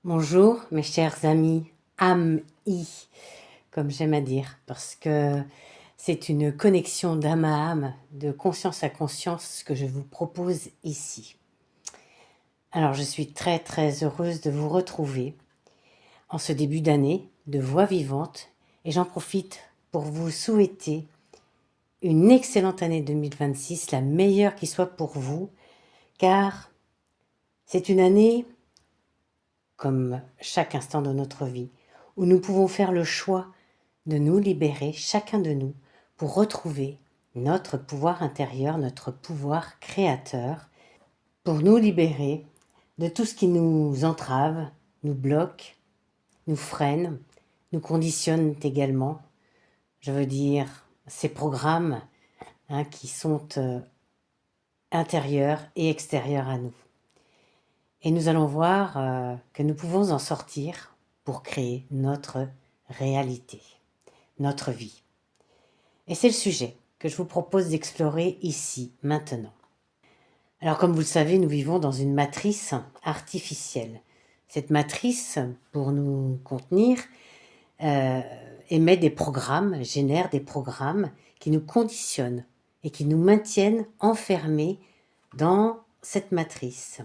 Bonjour mes chers amis, âmes-i, comme j'aime à dire, parce que c'est une connexion d'âme à âme, de conscience à conscience que je vous propose ici. Alors je suis très très heureuse de vous retrouver en ce début d'année de Voix Vivante et j'en profite pour vous souhaiter une excellente année 2026, la meilleure qui soit pour vous, car c'est une année comme chaque instant de notre vie, où nous pouvons faire le choix de nous libérer, chacun de nous, pour retrouver notre pouvoir intérieur, notre pouvoir créateur, pour nous libérer de tout ce qui nous entrave, nous bloque, nous freine, nous conditionne également. Je veux dire, ces programmes qui sont intérieurs et extérieurs à nous. Et nous allons voir que nous pouvons en sortir pour créer notre réalité, notre vie. Et c'est le sujet que je vous propose d'explorer ici, maintenant. Alors comme vous le savez, nous vivons dans une matrice artificielle. Cette matrice, pour nous contenir, émet des programmes, génère des programmes qui nous conditionnent et qui nous maintiennent enfermés dans cette matrice.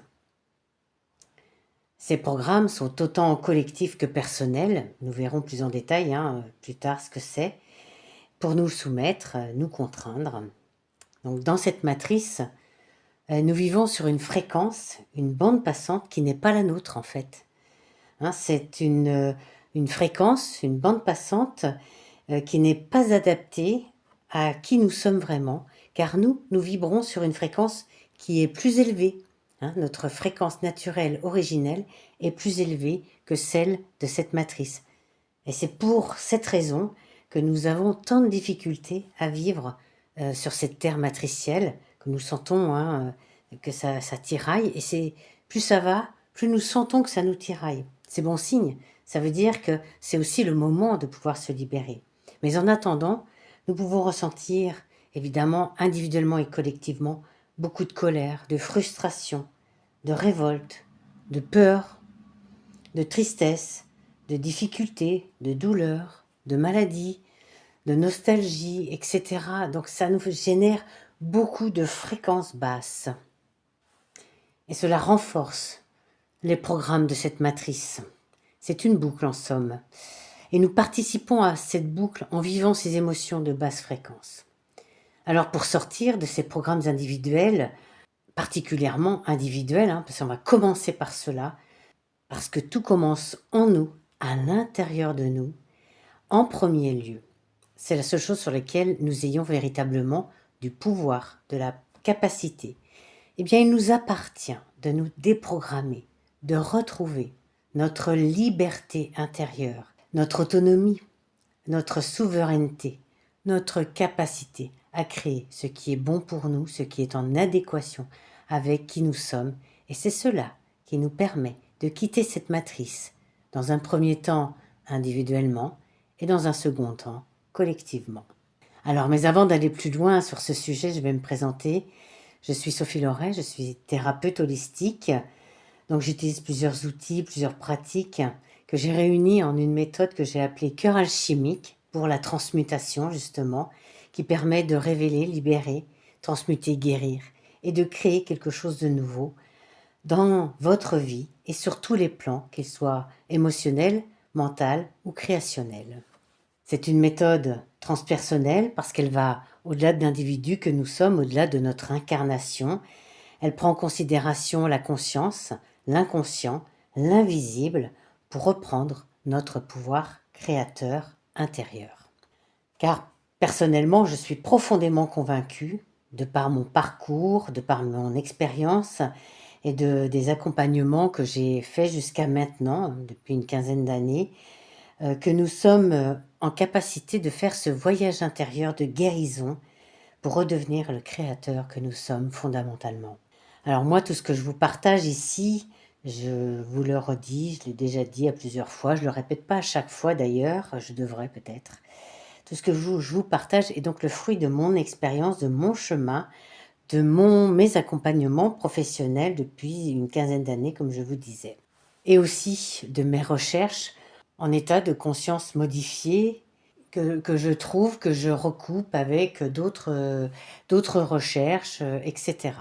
Ces programmes sont autant collectifs que personnels, nous verrons plus en détail plus tard ce que c'est, pour nous soumettre, nous contraindre. Donc dans cette matrice, nous vivons sur une fréquence, une bande passante qui n'est pas la nôtre en fait. C'est une fréquence, une bande passante qui n'est pas adaptée à qui nous sommes vraiment, car nous vibrons sur une fréquence qui est plus élevée. Notre fréquence naturelle, originelle, est plus élevée que celle de cette matrice. Et c'est pour cette raison que nous avons tant de difficultés à vivre sur cette terre matricielle, que nous sentons que ça tiraille, et c'est plus ça va, plus nous sentons que ça nous tiraille. C'est bon signe, ça veut dire que c'est aussi le moment de pouvoir se libérer. Mais en attendant, nous pouvons ressentir, évidemment, individuellement et collectivement, beaucoup de colère, de frustration, de révolte, de peur, de tristesse, de difficulté, de douleur, de maladie, de nostalgie, etc. Donc ça nous génère beaucoup de fréquences basses. Et cela renforce les programmes de cette matrice. C'est une boucle en somme. Et nous participons à cette boucle en vivant ces émotions de basse fréquence. Alors pour sortir de ces programmes individuels, particulièrement individuels, parce qu'on va commencer par cela, parce que tout commence en nous, à l'intérieur de nous, en premier lieu. C'est la seule chose sur laquelle nous ayons véritablement du pouvoir, de la capacité. Eh bien, il nous appartient de nous déprogrammer, de retrouver notre liberté intérieure, notre autonomie, notre souveraineté, notre capacité à créer ce qui est bon pour nous, ce qui est en adéquation avec qui nous sommes. Et c'est cela qui nous permet de quitter cette matrice, dans un premier temps individuellement et dans un second temps collectivement. Alors, mais avant d'aller plus loin sur ce sujet, je vais me présenter. Je suis Sophie Loret, je suis thérapeute holistique. Donc j'utilise plusieurs outils, plusieurs pratiques que j'ai réunies en une méthode que j'ai appelée cœur alchimique pour la transmutation justement, qui permet de révéler, libérer, transmuter, guérir et de créer quelque chose de nouveau dans votre vie et sur tous les plans, qu'ils soient émotionnels, mentaux ou créationnels. C'est une méthode transpersonnelle parce qu'elle va au-delà de l'individu que nous sommes, au-delà de notre incarnation. Elle prend en considération la conscience, l'inconscient, l'invisible pour reprendre notre pouvoir créateur intérieur. Car personnellement, je suis profondément convaincue, de par mon parcours, de par mon expérience et des accompagnements que j'ai faits jusqu'à maintenant, depuis une quinzaine d'années, que nous sommes en capacité de faire ce voyage intérieur de guérison pour redevenir le créateur que nous sommes fondamentalement. Alors moi, tout ce que je vous partage ici, je vous le redis, je l'ai déjà dit à plusieurs fois, je ne le répète pas à chaque fois d'ailleurs, je devrais peut-être. Tout ce que je vous partage est donc le fruit de mon expérience, de mon chemin, de mes accompagnements professionnels depuis une quinzaine d'années, comme je vous disais. et aussi de mes recherches en état de conscience modifié que je trouve, que je recoupe avec d'autres recherches, etc.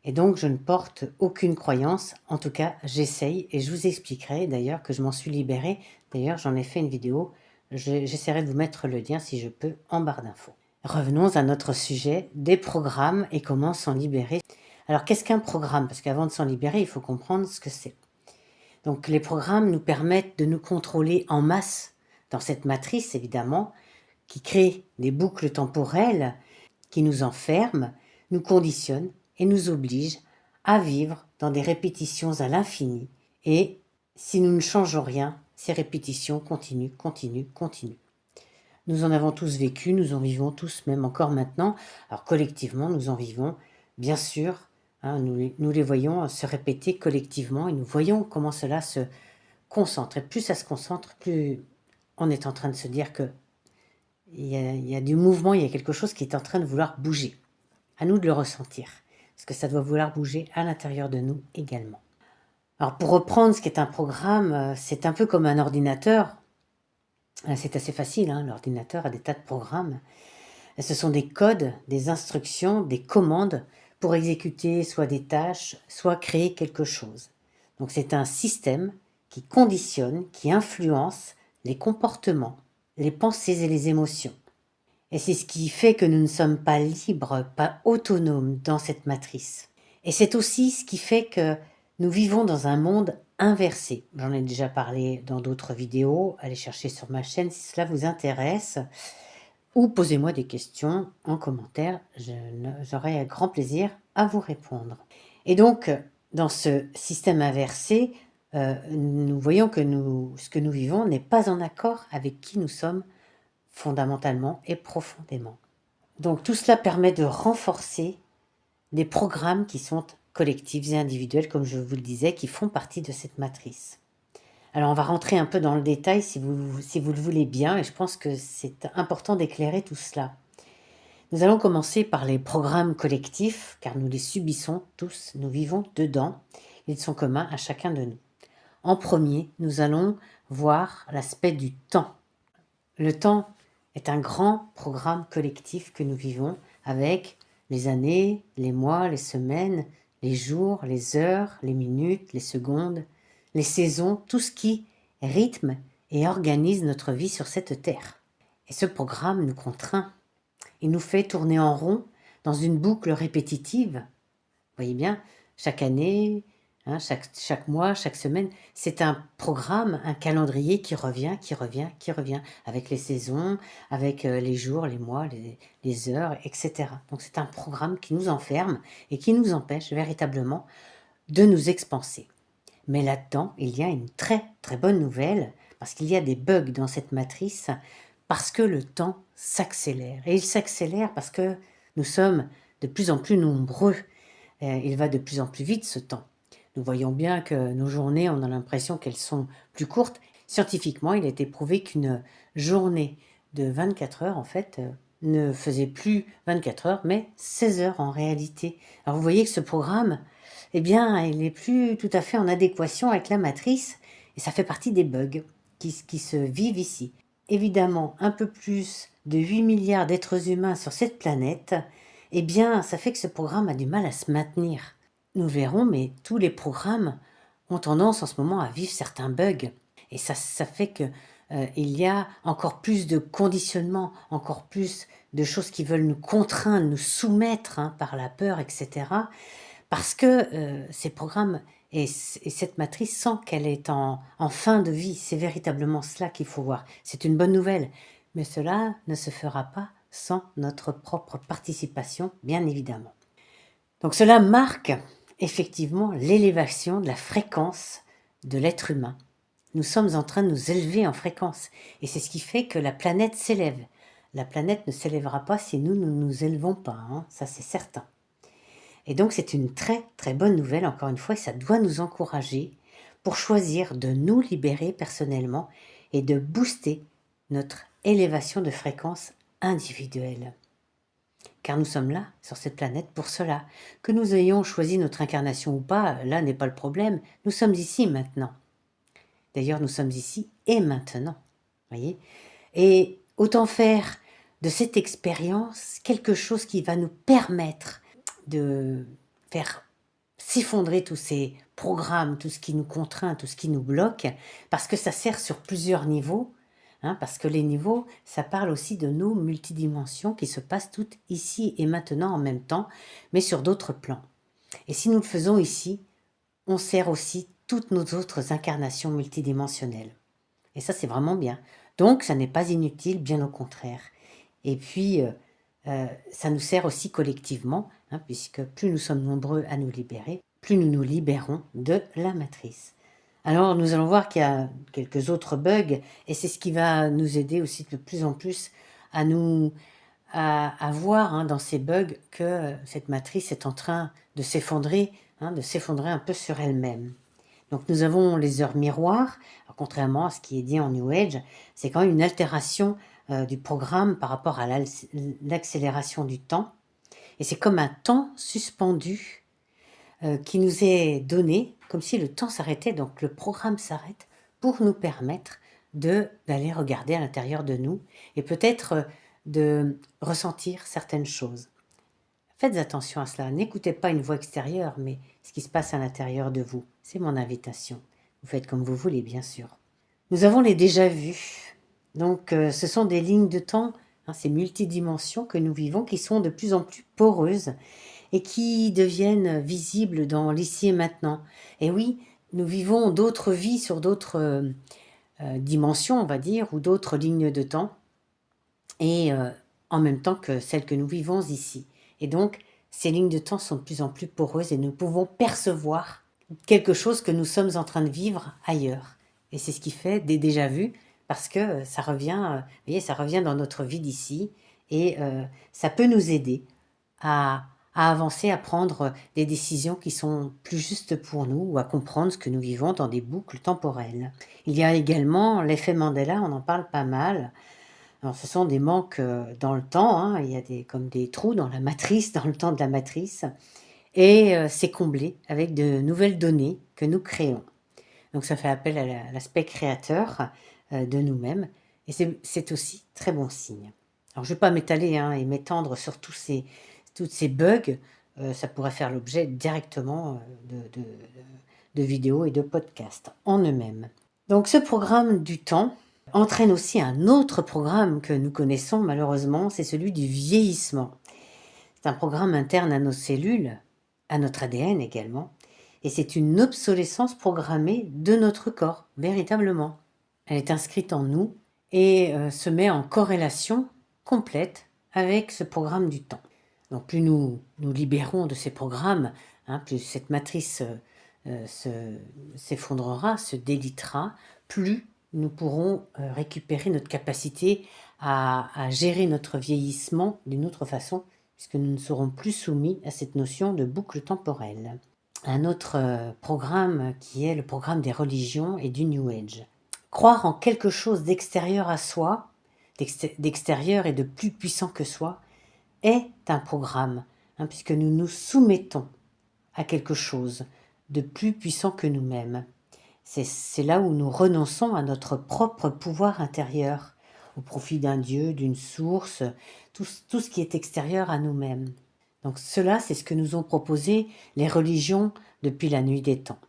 Et donc je ne porte aucune croyance, en tout cas j'essaye et je vous expliquerai d'ailleurs que je m'en suis libérée. D'ailleurs j'en ai fait une vidéo, j'essaierai de vous mettre le lien si je peux en barre d'infos. Revenons à notre sujet des programmes et comment s'en libérer. Alors qu'est-ce qu'un programme? Parce qu'avant de s'en libérer, il faut comprendre ce que c'est. Donc les programmes nous permettent de nous contrôler en masse dans cette matrice évidemment, qui crée des boucles temporelles qui nous enferment, nous conditionnent et nous obligent à vivre dans des répétitions à l'infini. Et si nous ne changeons rien, ces répétitions continuent, continuent, continuent. Nous en avons tous vécu, nous en vivons tous, même encore maintenant. Alors collectivement, nous en vivons, bien sûr. Hein, nous les voyons se répéter collectivement et nous voyons comment cela se concentre. Et plus ça se concentre, plus on est en train de se dire que il y a du mouvement, il y a quelque chose qui est en train de vouloir bouger. À nous de le ressentir, parce que ça doit vouloir bouger à l'intérieur de nous également. Alors pour reprendre ce qu'est un programme, c'est un peu comme un ordinateur. C'est assez facile, hein, l'ordinateur a des tas de programmes. Ce sont des codes, des instructions, des commandes pour exécuter soit des tâches, soit créer quelque chose. Donc c'est un système qui conditionne, qui influence les comportements, les pensées et les émotions. Et c'est ce qui fait que nous ne sommes pas libres, pas autonomes dans cette matrice. Et c'est aussi ce qui fait que nous vivons dans un monde inversé. J'en ai déjà parlé dans d'autres vidéos, allez chercher sur ma chaîne si cela vous intéresse, ou posez-moi des questions en commentaire, j'aurai un grand plaisir à vous répondre. Et donc, dans ce système inversé, nous voyons que ce que nous vivons n'est pas en accord avec qui nous sommes fondamentalement et profondément. Donc tout cela permet de renforcer des programmes qui sont collectifs et individuels, comme je vous le disais, qui font partie de cette matrice. Alors on va rentrer un peu dans le détail si vous le voulez bien, et je pense que c'est important d'éclairer tout cela. Nous allons commencer par les programmes collectifs, car nous les subissons tous, nous vivons dedans, ils sont communs à chacun de nous. En premier, nous allons voir l'aspect du temps. Le temps est un grand programme collectif que nous vivons avec les années, les mois, les semaines, les jours, les heures, les minutes, les secondes, les saisons, tout ce qui rythme et organise notre vie sur cette terre. Et ce programme nous contraint. Il nous fait tourner en rond dans une boucle répétitive. Vous voyez bien, chaque année, hein, chaque mois, chaque semaine, c'est un programme, un calendrier qui revient, avec les saisons, avec les jours, les mois, les heures, etc. Donc c'est un programme qui nous enferme et qui nous empêche véritablement de nous expanser. Mais là-dedans, il y a une très très bonne nouvelle, parce qu'il y a des bugs dans cette matrice, parce que le temps s'accélère. Et il s'accélère parce que nous sommes de plus en plus nombreux. Il va de plus en plus vite ce temps. Nous voyons bien que nos journées, on a l'impression qu'elles sont plus courtes. Scientifiquement, il a été prouvé qu'une journée de 24 heures, en fait, ne faisait plus 24 heures, mais 16 heures en réalité. Alors vous voyez que ce programme, eh bien, il n'est plus tout à fait en adéquation avec la matrice, et ça fait partie des bugs qui se vivent ici. Évidemment, un peu plus de 8 milliards d'êtres humains sur cette planète, eh bien, ça fait que ce programme a du mal à se maintenir. Nous verrons, mais tous les programmes ont tendance en ce moment à vivre certains bugs. Et ça fait que il y a encore plus de conditionnements, encore plus de choses qui veulent nous contraindre, nous soumettre par la peur, etc. Parce que ces programmes et cette matrice sent qu'elle est en fin de vie. C'est véritablement cela qu'il faut voir. C'est une bonne nouvelle. Mais cela ne se fera pas sans notre propre participation, bien évidemment. Donc cela marque effectivement l'élévation de la fréquence de l'être humain. Nous sommes en train de nous élever en fréquence. Et c'est ce qui fait que la planète s'élève. La planète ne s'élèvera pas si nous ne nous élevons pas, hein, ça c'est certain. Et donc c'est une très très bonne nouvelle, encore une fois, et ça doit nous encourager pour choisir de nous libérer personnellement et de booster notre élévation de fréquence individuelle. car nous sommes là, sur cette planète, pour cela. Que nous ayons choisi notre incarnation ou pas, là n'est pas le problème. Nous sommes ici maintenant. D'ailleurs, nous sommes ici et maintenant. Voyez ? Et autant faire de cette expérience quelque chose qui va nous permettre de faire s'effondrer tous ces programmes, tout ce qui nous contraint, tout ce qui nous bloque, parce que ça sert sur plusieurs niveaux, parce que les niveaux, ça parle aussi de nos multidimensions qui se passent toutes ici et maintenant en même temps, mais sur d'autres plans. Et si nous le faisons ici, on sert aussi toutes nos autres incarnations multidimensionnelles. Et ça, c'est vraiment bien. Donc, ça n'est pas inutile, bien au contraire. Et puis, ça nous sert aussi collectivement, puisque plus nous sommes nombreux à nous libérer, plus nous nous libérons de la matrice. Alors, nous allons voir qu'il y a quelques autres bugs, et c'est ce qui va nous aider aussi de plus en plus à voir dans ces bugs que cette matrice est en train de s'effondrer un peu sur elle-même. Donc nous avons les heures miroirs, alors, contrairement à ce qui est dit en New Age, c'est quand même une altération du programme par rapport à l'accélération du temps. Et c'est comme un temps suspendu qui nous est donné, comme si le temps s'arrêtait, donc le programme s'arrête pour nous permettre d'aller regarder à l'intérieur de nous et peut-être de ressentir certaines choses. Faites attention à cela, n'écoutez pas une voix extérieure, mais ce qui se passe à l'intérieur de vous. C'est mon invitation. Vous faites comme vous voulez, bien sûr. Nous avons les déjà-vus. Donc, ce sont des lignes de temps, ces multidimensions que nous vivons, qui sont de plus en plus poreuses et qui deviennent visibles dans l'ici et maintenant. Et oui, nous vivons d'autres vies sur d'autres dimensions, on va dire, ou d'autres lignes de temps, et en même temps que celles que nous vivons ici. Et donc, ces lignes de temps sont de plus en plus poreuses et nous pouvons percevoir quelque chose que nous sommes en train de vivre ailleurs. Et c'est ce qui fait des déjà-vus, parce que ça revient, vous voyez, ça revient dans notre vie d'ici, et ça peut nous aider à avancer, à prendre des décisions qui sont plus justes pour nous, ou à comprendre ce que nous vivons dans des boucles temporelles. Il y a également l'effet Mandela, on en parle pas mal. Alors, ce sont des manques dans le temps, il y a comme des trous dans la matrice, dans le temps de la matrice, et c'est comblé avec de nouvelles données que nous créons. Donc ça fait appel à l'aspect créateur de nous-mêmes, et c'est aussi très bon signe. Alors je ne vais pas m'étaler et m'étendre sur tous ces bugs, ça pourrait faire l'objet directement de vidéos et de podcasts en eux-mêmes. Donc ce programme du temps entraîne aussi un autre programme que nous connaissons malheureusement, c'est celui du vieillissement. C'est un programme interne à nos cellules, à notre ADN également, et c'est une obsolescence programmée de notre corps, véritablement. Elle est inscrite en nous et se met en corrélation complète avec ce programme du temps. Donc plus nous nous libérons de ces programmes, plus cette matrice s'effondrera, se délitera, plus nous pourrons récupérer notre capacité à gérer notre vieillissement d'une autre façon, puisque nous ne serons plus soumis à cette notion de boucle temporelle. Un autre programme qui est le programme des religions et du New Age. Croire en quelque chose d'extérieur à soi, d'extérieur et de plus puissant que soi, est un programme, puisque nous nous soumettons à quelque chose de plus puissant que nous-mêmes. C'est là où nous renonçons à notre propre pouvoir intérieur, au profit d'un Dieu, d'une source, tout ce qui est extérieur à nous-mêmes. Donc cela, c'est ce que nous ont proposé les religions depuis la nuit des temps.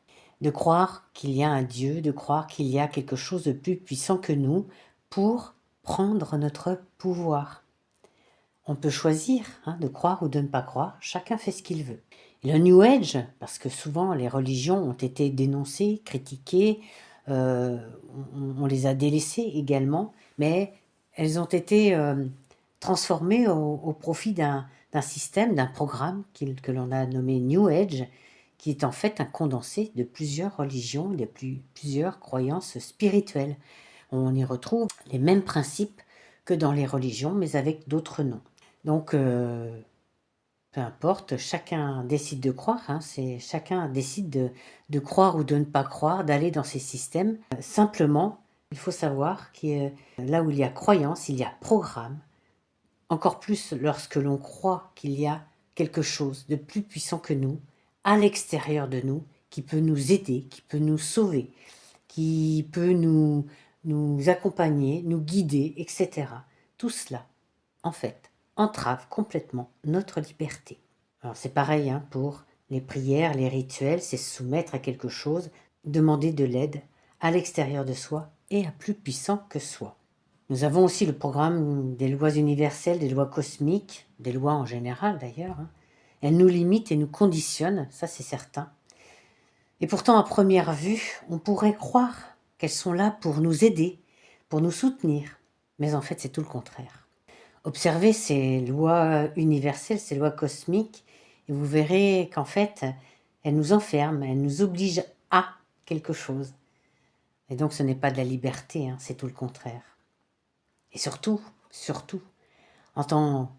De croire qu'il y a un Dieu, de croire qu'il y a quelque chose de plus puissant que nous pour prendre notre pouvoir. On peut choisir de croire ou de ne pas croire, chacun fait ce qu'il veut. Et le New Age, parce que souvent les religions ont été dénoncées, critiquées, on les a délaissées également, mais elles ont été transformées au profit d'un système, d'un programme que l'on a nommé New Age, qui est en fait un condensé de plusieurs religions, de plusieurs croyances spirituelles. On y retrouve les mêmes principes que dans les religions, mais avec d'autres noms. Donc, peu importe, chacun décide de croire, chacun décide de croire ou de ne pas croire, d'aller dans ces systèmes. Simplement, il faut savoir que là où il y a croyance, il y a programme. encore plus lorsque l'on croit qu'il y a quelque chose de plus puissant que nous, à l'extérieur de nous, qui peut nous aider, qui peut nous sauver, qui peut nous accompagner, nous guider, etc. Tout cela, en fait, entrave complètement notre liberté. Alors c'est pareil hein, pour les prières, les rituels, c'est se soumettre à quelque chose, demander de l'aide à l'extérieur de soi et à plus puissant que soi. Nous avons aussi le programme des lois universelles, des lois cosmiques, des lois en général d'ailleurs. Hein. Elles nous limitent et nous conditionnent, ça c'est certain. Et pourtant, à première vue, on pourrait croire qu'elles sont là pour nous aider, pour nous soutenir. Mais en fait, c'est tout le contraire. Observez ces lois universelles, ces lois cosmiques, et vous verrez qu'en fait, elles nous enferment, elles nous obligent à quelque chose. Et donc, ce n'est pas de la liberté, hein, c'est tout le contraire. Et surtout, en tant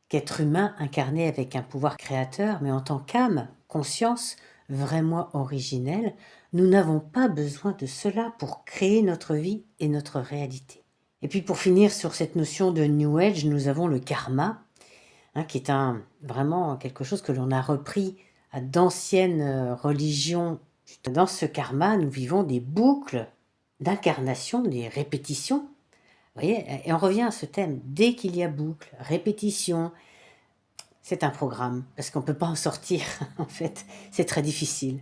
qu'être humain incarné avec un pouvoir créateur, mais en tant qu'âme, conscience, vrai moi originel, nous n'avons pas besoin de cela pour créer notre vie et notre réalité. Et puis pour finir sur cette notion de New Age, nous avons le karma, hein, qui est vraiment quelque chose que l'on a repris à d'anciennes religions. Dans ce karma, nous vivons des boucles d'incarnation, des répétitions. Vous voyez, et on revient à ce thème. Dès qu'il y a boucle, répétition, c'est un programme, parce qu'on ne peut pas en sortir, en fait. C'est très difficile.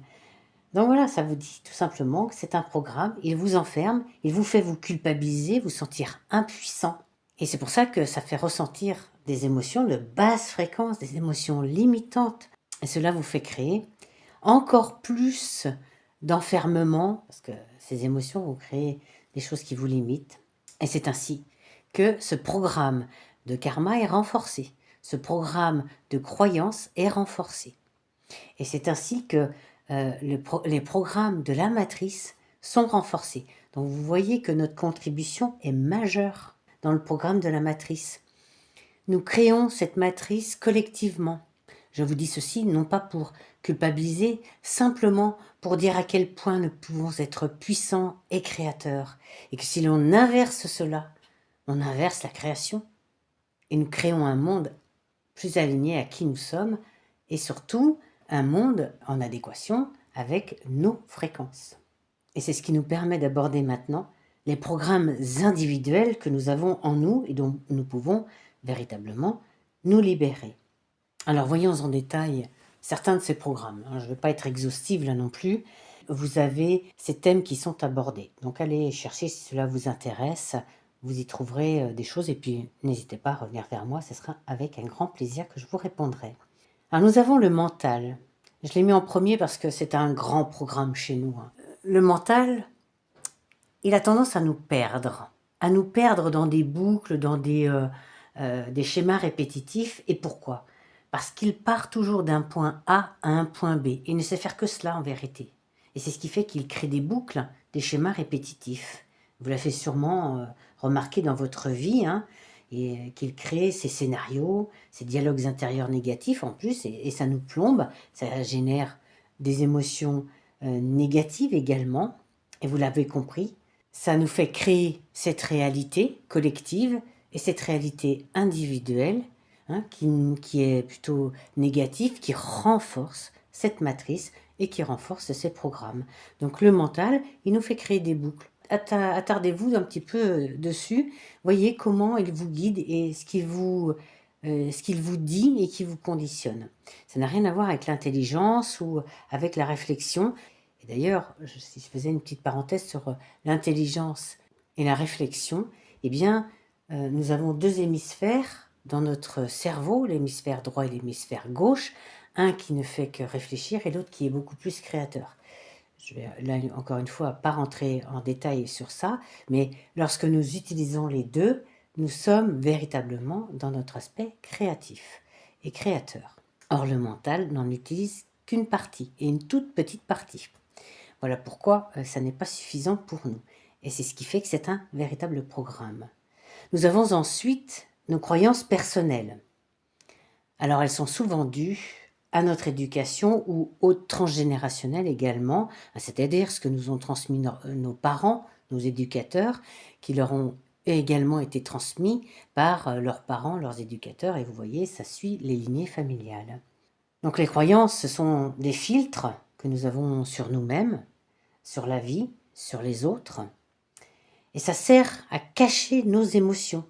Donc voilà, ça vous dit tout simplement que c'est un programme, il vous enferme, il vous fait vous culpabiliser, vous sentir impuissant. Et c'est pour ça que ça fait ressentir des émotions de basse fréquence, des émotions limitantes. Et cela vous fait créer encore plus d'enfermement, parce que ces émotions vont créer des choses qui vous limitent. Et c'est ainsi que ce programme de karma est renforcé. Ce programme de croyance est renforcé. Et c'est ainsi que les programmes de la matrice sont renforcés. Donc vous voyez que notre contribution est majeure dans le programme de la matrice. Nous créons cette matrice collectivement. Je vous dis ceci non pas pour culpabiliser, simplement pour dire à quel point nous pouvons être puissants et créateurs. Et que si l'on inverse cela, on inverse la création. Et nous créons un monde plus aligné à qui nous sommes et surtout un monde en adéquation avec nos fréquences. Et c'est ce qui nous permet d'aborder maintenant les programmes individuels que nous avons en nous et dont nous pouvons véritablement nous libérer. Alors voyons en détail certains de ces programmes. Je ne vais pas être exhaustive là non plus. Vous avez ces thèmes qui sont abordés. Donc allez chercher si cela vous intéresse. Vous y trouverez des choses et puis n'hésitez pas à revenir vers moi. Ce sera avec un grand plaisir que je vous répondrai. Alors nous avons le mental. Je l'ai mis en premier parce que c'est un grand programme chez nous. Le mental, il a tendance à nous perdre dans des boucles, dans des schémas répétitifs. Et pourquoi ? Parce qu'il part toujours d'un point A à un point B. Il ne sait faire que cela en vérité. Et c'est ce qui fait qu'il crée des boucles, des schémas répétitifs. Vous l'avez sûrement remarqué dans votre vie, hein, et qu'il crée ces scénarios, ces dialogues intérieurs négatifs en plus, et ça nous plombe, ça génère des émotions négatives également. Et vous l'avez compris, ça nous fait créer cette réalité collective et cette réalité individuelle, hein, qui est plutôt négative, qui renforce cette matrice et qui renforce ces programmes. Donc le mental, il nous fait créer des boucles. Attardez-vous un petit peu dessus, voyez comment il vous guide et ce qu'il vous dit et qui vous conditionne. Ça n'a rien à voir avec l'intelligence ou avec la réflexion. Et d'ailleurs, si je faisais une petite parenthèse sur l'intelligence et la réflexion, eh bien, nous avons deux hémisphères dans notre cerveau, l'hémisphère droit et l'hémisphère gauche, un qui ne fait que réfléchir et l'autre qui est beaucoup plus créateur. Je vais là, encore une fois, pas rentrer en détail sur ça, mais lorsque nous utilisons les deux, nous sommes véritablement dans notre aspect créatif et créateur. Or, le mental n'en utilise qu'une partie, et une toute petite partie. Voilà pourquoi ça n'est pas suffisant pour nous. Et c'est ce qui fait que c'est un véritable programme. Nous avons ensuite nos croyances personnelles. Alors, elles sont souvent dues à notre éducation ou au transgénérationnel également, c'est-à-dire ce que nous ont transmis nos parents, nos éducateurs, qui leur ont également été transmis par leurs parents, leurs éducateurs, et vous voyez, ça suit les lignées familiales. Donc les croyances, ce sont des filtres que nous avons sur nous-mêmes, sur la vie, sur les autres, et ça sert à cacher nos émotions,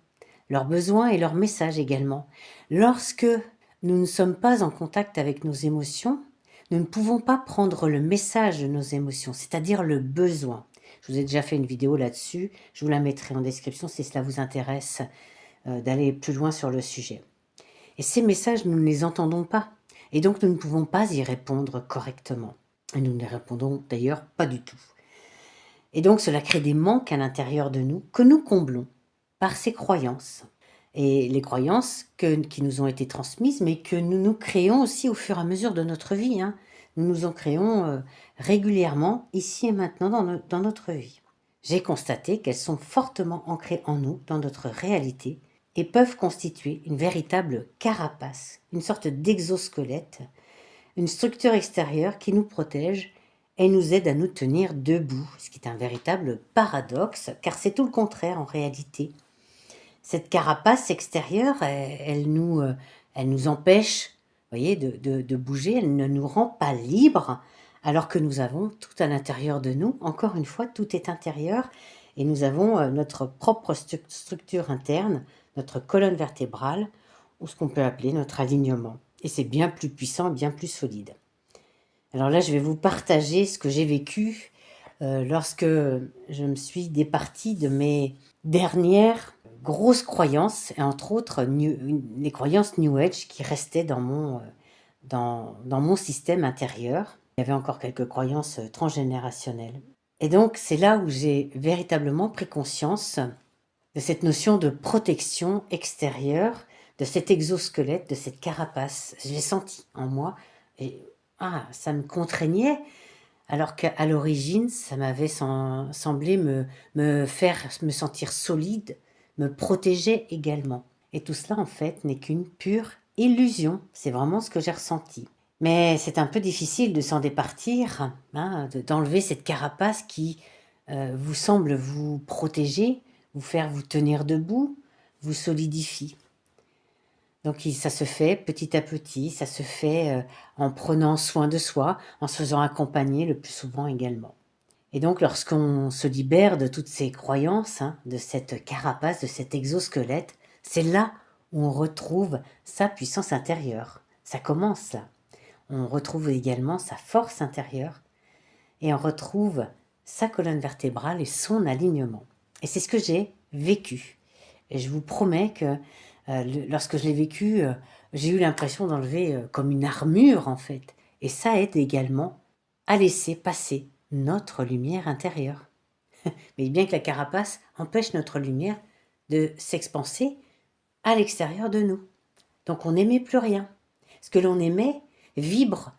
leurs besoins et leurs messages également. Lorsque nous ne sommes pas en contact avec nos émotions, nous ne pouvons pas prendre le message de nos émotions, c'est-à-dire le besoin. Je vous ai déjà fait une vidéo là-dessus, je vous la mettrai en description si cela vous intéresse d'aller plus loin sur le sujet. Et ces messages, nous ne les entendons pas, et donc nous ne pouvons pas y répondre correctement. Et nous ne les répondons d'ailleurs pas du tout. Et donc cela crée des manques à l'intérieur de nous que nous comblons par ces croyances. Et les croyances qui nous ont été transmises, mais que nous nous créons aussi au fur et à mesure de notre vie. Nous nous en créons régulièrement, ici et maintenant, dans notre vie. J'ai constaté qu'elles sont fortement ancrées en nous, dans notre réalité, et peuvent constituer une véritable carapace, une sorte d'exosquelette, une structure extérieure qui nous protège et nous aide à nous tenir debout, ce qui est un véritable paradoxe, car c'est tout le contraire en réalité. Cette carapace extérieure, elle nous empêche, voyez, de bouger, elle ne nous rend pas libres, alors que nous avons tout à l'intérieur de nous. Encore une fois, tout est intérieur, et nous avons notre propre structure interne, notre colonne vertébrale, ou ce qu'on peut appeler notre alignement. Et c'est bien plus puissant, bien plus solide. Alors là, je vais vous partager ce que j'ai vécu lorsque je me suis départie de mes dernières grosses croyances, et entre autres les croyances New Age qui restaient dans mon système intérieur. Il y avait encore quelques croyances transgénérationnelles. Et donc, c'est là où j'ai véritablement pris conscience de cette notion de protection extérieure, de cet exosquelette, de cette carapace. Je l'ai senti en moi, et ça me contraignait, alors qu'à l'origine, ça m'avait semblé me faire me sentir solide, me protéger également. Et tout cela, en fait, n'est qu'une pure illusion. C'est vraiment ce que j'ai ressenti. Mais c'est un peu difficile de s'en départir, d'enlever cette carapace qui vous semble vous protéger, vous faire vous tenir debout, vous solidifie. Donc ça se fait petit à petit, ça se fait en prenant soin de soi, en se faisant accompagner le plus souvent également. Et donc lorsqu'on se libère de toutes ces croyances, de cette carapace, de cet exosquelette, c'est là où on retrouve sa puissance intérieure. Ça commence là. On retrouve également sa force intérieure et on retrouve sa colonne vertébrale et son alignement. Et c'est ce que j'ai vécu. Et je vous promets que lorsque je l'ai vécu, j'ai eu l'impression d'enlever comme une armure en fait. Et ça aide également à laisser passer notre lumière intérieure. Mais bien que la carapace empêche notre lumière de s'expanser à l'extérieur de nous. Donc on n'émet plus rien. Ce que l'on émet vibre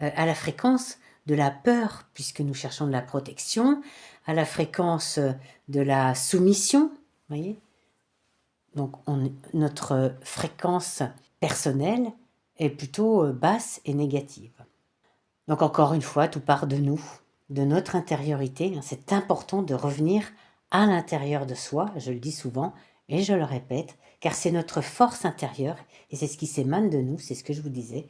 à la fréquence de la peur, puisque nous cherchons de la protection, à la fréquence de la soumission, voyez. Donc notre fréquence personnelle est plutôt basse et négative. Donc encore une fois, tout part de nous, de notre intériorité. C'est important de revenir à l'intérieur de soi, je le dis souvent et je le répète, car c'est notre force intérieure et c'est ce qui s'émane de nous, c'est ce que je vous disais,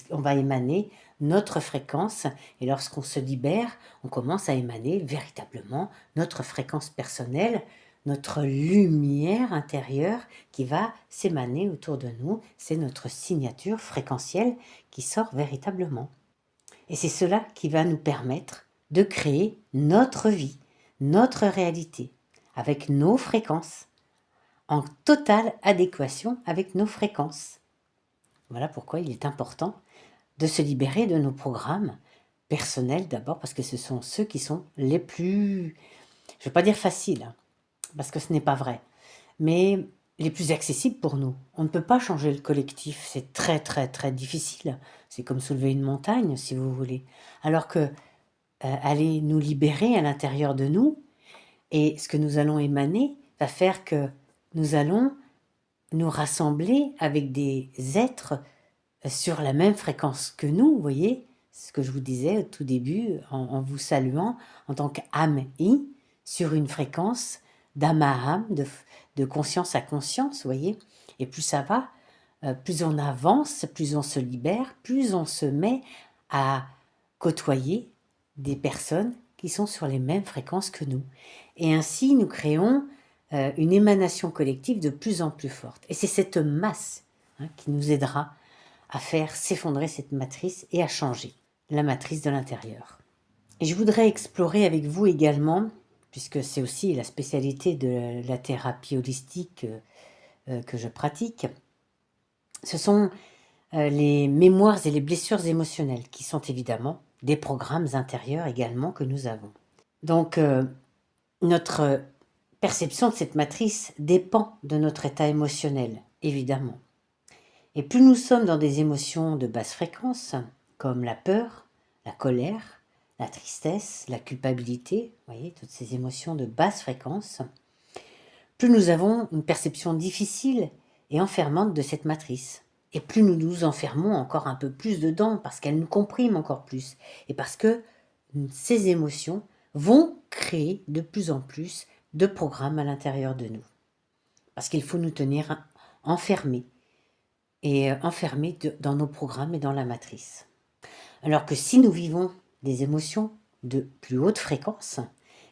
on va émaner notre fréquence et lorsqu'on se libère, on commence à émaner véritablement notre fréquence personnelle, notre lumière intérieure qui va s'émaner autour de nous, c'est notre signature fréquentielle qui sort véritablement. Et c'est cela qui va nous permettre de créer notre vie, notre réalité, avec nos fréquences, en totale adéquation avec nos fréquences. Voilà pourquoi il est important de se libérer de nos programmes personnels d'abord, parce que ce sont ceux qui sont les plus, je ne veux pas dire faciles, parce que ce n'est pas vrai, mais les plus accessibles pour nous. On ne peut pas changer le collectif, c'est très très très difficile. C'est comme soulever une montagne, si vous voulez. Alors que aller nous libérer à l'intérieur de nous, et ce que nous allons émaner va faire que nous allons nous rassembler avec des êtres sur la même fréquence que nous, vous voyez, ce que je vous disais au tout début en vous saluant en tant qu'âme I, sur une fréquence d'âme à âme, de conscience à conscience, vous voyez. Et plus ça va, plus on avance, plus on se libère, plus on se met à côtoyer des personnes qui sont sur les mêmes fréquences que nous. Et ainsi, nous créons une émanation collective de plus en plus forte. Et c'est cette masse qui nous aidera à faire s'effondrer cette matrice et à changer la matrice de l'intérieur. Et je voudrais explorer avec vous également, puisque c'est aussi la spécialité de la thérapie holistique que je pratique, ce sont les mémoires et les blessures émotionnelles, qui sont évidemment des programmes intérieurs également que nous avons. Donc, notre perception de cette matrice dépend de notre état émotionnel, évidemment. Et plus nous sommes dans des émotions de basse fréquence, comme la peur, la colère, la tristesse, la culpabilité, vous voyez, toutes ces émotions de basse fréquence, plus nous avons une perception difficile et enfermante de cette matrice. Et plus nous nous enfermons encore un peu plus dedans, parce qu'elles nous compriment encore plus, et parce que ces émotions vont créer de plus en plus de programmes à l'intérieur de nous. Parce qu'il faut nous tenir enfermés, et enfermés dans nos programmes et dans la matrice. Alors que si nous vivons des émotions de plus haute fréquence,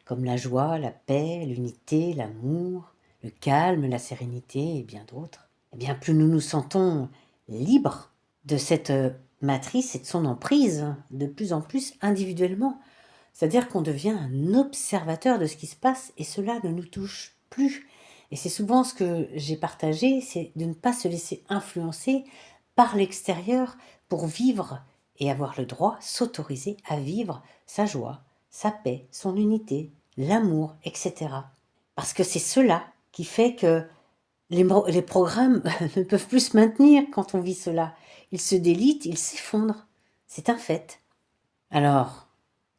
comme la joie, la paix, l'unité, l'amour, le calme, la sérénité et bien d'autres, eh bien plus nous nous sentons libres de cette matrice et de son emprise, de plus en plus individuellement. C'est-à-dire qu'on devient un observateur de ce qui se passe et cela ne nous touche plus. Et c'est souvent ce que j'ai partagé, c'est de ne pas se laisser influencer par l'extérieur pour vivre et avoir le droit, s'autoriser à vivre sa joie, sa paix, son unité, l'amour, etc. Parce que c'est cela qui fait que les programmes ne peuvent plus se maintenir quand on vit cela. Ils se délitent, ils s'effondrent. C'est un fait. Alors,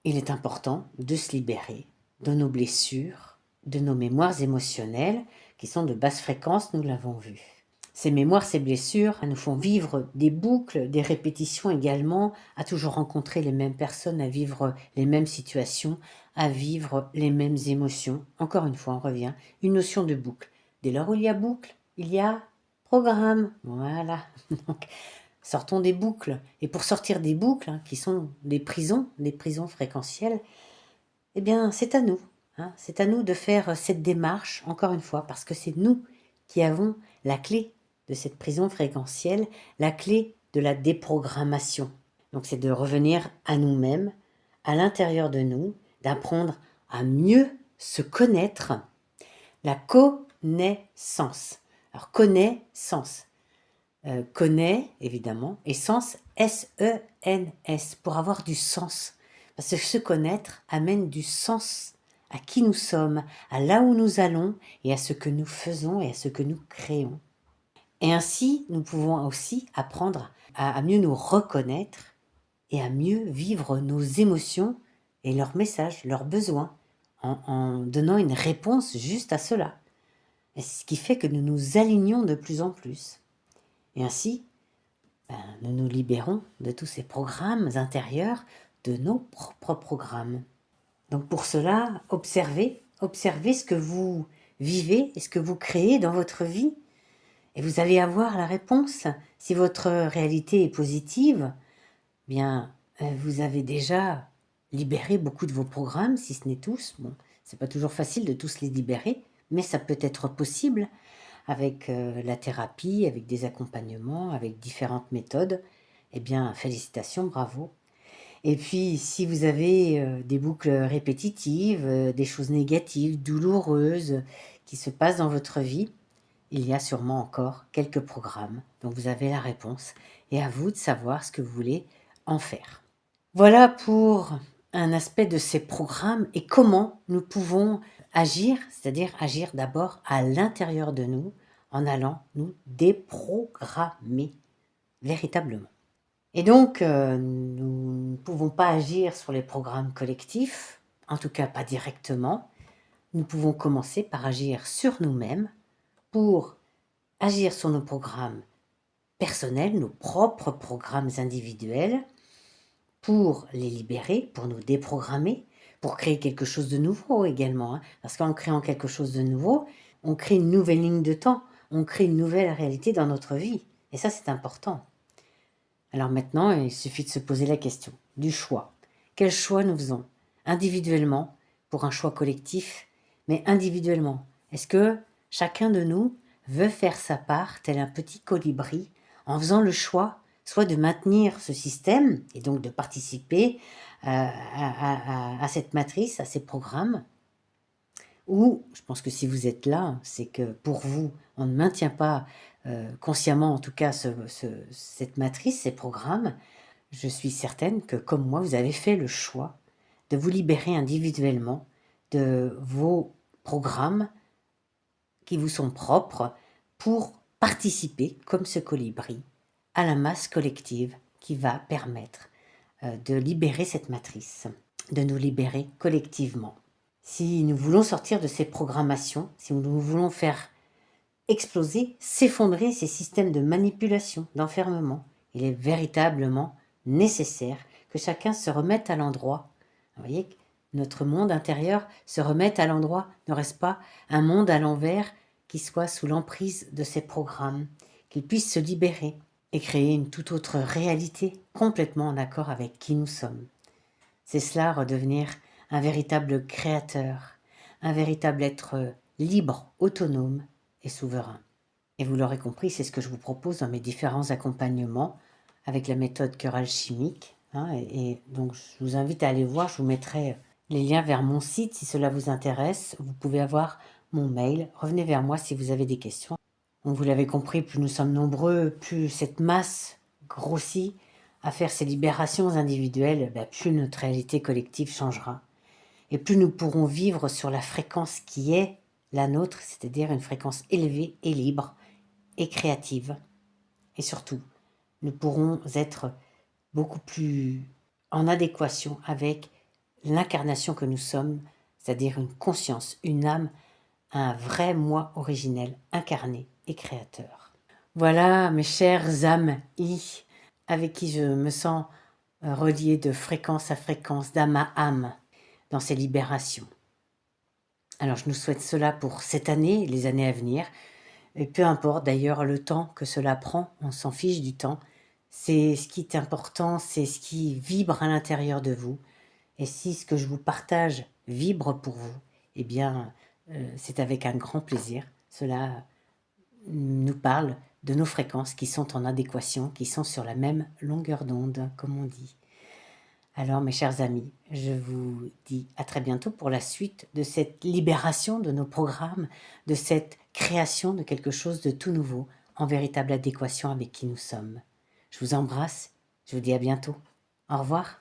il est important de se libérer de nos blessures, de nos mémoires émotionnelles qui sont de basse fréquence, nous l'avons vu. Ces mémoires, ces blessures nous font vivre des boucles, des répétitions également, à toujours rencontrer les mêmes personnes, à vivre les mêmes situations, à vivre les mêmes émotions. Encore une fois, on revient, une notion de boucle. Dès lors où il y a boucle, il y a programme. Voilà. Donc, sortons des boucles. Et pour sortir des boucles, qui sont des prisons fréquentielles, eh bien, c'est à nous. C'est à nous de faire cette démarche, encore une fois, parce que c'est nous qui avons la clé de cette prison fréquentielle, la clé de la déprogrammation. Donc, c'est de revenir à nous-mêmes, à l'intérieur de nous, d'apprendre à mieux se connaître. La connaissance. Alors, connaissance. Connaît, évidemment, et sens, S-E-N-S, pour avoir du sens. Parce que se connaître amène du sens à qui nous sommes, à là où nous allons, et à ce que nous faisons et à ce que nous créons. Et ainsi, nous pouvons aussi apprendre à mieux nous reconnaître et à mieux vivre nos émotions et leurs messages, leurs besoins, en donnant une réponse juste à cela. Et ce qui fait que nous nous alignons de plus en plus. Et ainsi, nous nous libérons de tous ces programmes intérieurs, de nos propres programmes. Donc pour cela, observez ce que vous vivez et ce que vous créez dans votre vie. Et vous allez avoir la réponse. Si votre réalité est positive, bien, vous avez déjà libéré beaucoup de vos programmes, si ce n'est tous. Bon, c'est pas toujours facile de tous les libérer, mais ça peut être possible avec la thérapie, avec des accompagnements, avec différentes méthodes. Eh bien, félicitations, bravo. Et puis, si vous avez des boucles répétitives, des choses négatives, douloureuses qui se passent dans votre vie, il y a sûrement encore quelques programmes. Donc, vous avez la réponse. Et à vous de savoir ce que vous voulez en faire. Voilà pour un aspect de ces programmes et comment nous pouvons agir, c'est-à-dire agir d'abord à l'intérieur de nous en allant nous déprogrammer véritablement. Et donc, nous ne pouvons pas agir sur les programmes collectifs, en tout cas pas directement. Nous pouvons commencer par agir sur nous-mêmes pour agir sur nos programmes personnels, nos propres programmes individuels, pour les libérer, pour nous déprogrammer, pour créer quelque chose de nouveau également, hein. Parce qu'en créant quelque chose de nouveau, on crée une nouvelle ligne de temps, on crée une nouvelle réalité dans notre vie. Et ça, c'est important. Alors maintenant, il suffit de se poser la question du choix. Quel choix nous faisons individuellement pour un choix collectif, mais individuellement? Est-ce que chacun de nous veut faire sa part, tel un petit colibri, en faisant le choix soit de maintenir ce système et donc de participer à cette matrice, à ces programmes, ou je pense que si vous êtes là, c'est que pour vous, on ne maintient pas consciemment en tout cas cette matrice, ces programmes. Je suis certaine que comme moi, vous avez fait le choix de vous libérer individuellement de vos programmes qui vous sont propres pour participer, comme ce colibri, à la masse collective qui va permettre de libérer cette matrice, de nous libérer collectivement. Si nous voulons sortir de ces programmations, si nous voulons faire exploser, s'effondrer ces systèmes de manipulation, d'enfermement, il est véritablement nécessaire que chacun se remette à l'endroit. Vous voyez, que notre monde intérieur se remette à l'endroit, ne reste pas un monde à l'envers qui soit sous l'emprise de ces programmes, qu'il puisse se libérer et créer une toute autre réalité complètement en accord avec qui nous sommes. C'est cela, redevenir un véritable créateur, un véritable être libre, autonome et souverain. Et vous l'aurez compris, c'est ce que je vous propose dans mes différents accompagnements avec la méthode cœur alchimique. Hein, et donc, je vous invite à aller voir, je vous mettrai les liens vers mon site si cela vous intéresse. Vous pouvez avoir mon mail. Revenez vers moi si vous avez des questions. Donc, vous l'avez compris, plus nous sommes nombreux, plus cette masse grossit à faire ces libérations individuelles, plus notre réalité collective changera. Et plus nous pourrons vivre sur la fréquence qui est la nôtre, c'est-à-dire une fréquence élevée et libre et créative. Et surtout, nous pourrons être beaucoup plus en adéquation avec l'incarnation que nous sommes, c'est-à-dire une conscience, une âme, un vrai moi originel, incarné et créateur. Voilà mes chères âmes avec qui je me sens reliée de fréquence à fréquence, d'âme à âme dans ces libérations. Alors je nous souhaite cela pour cette année, les années à venir, et peu importe d'ailleurs le temps que cela prend, on s'en fiche du temps. C'est ce qui est important, c'est ce qui vibre à l'intérieur de vous. Et si ce que je vous partage vibre pour vous, eh bien, c'est avec un grand plaisir. Cela nous parle de nos fréquences qui sont en adéquation, qui sont sur la même longueur d'onde, comme on dit. Alors, mes chers amis, je vous dis à très bientôt pour la suite de cette libération de nos programmes, de cette création de quelque chose de tout nouveau, en véritable adéquation avec qui nous sommes. Je vous embrasse, je vous dis à bientôt. Au revoir.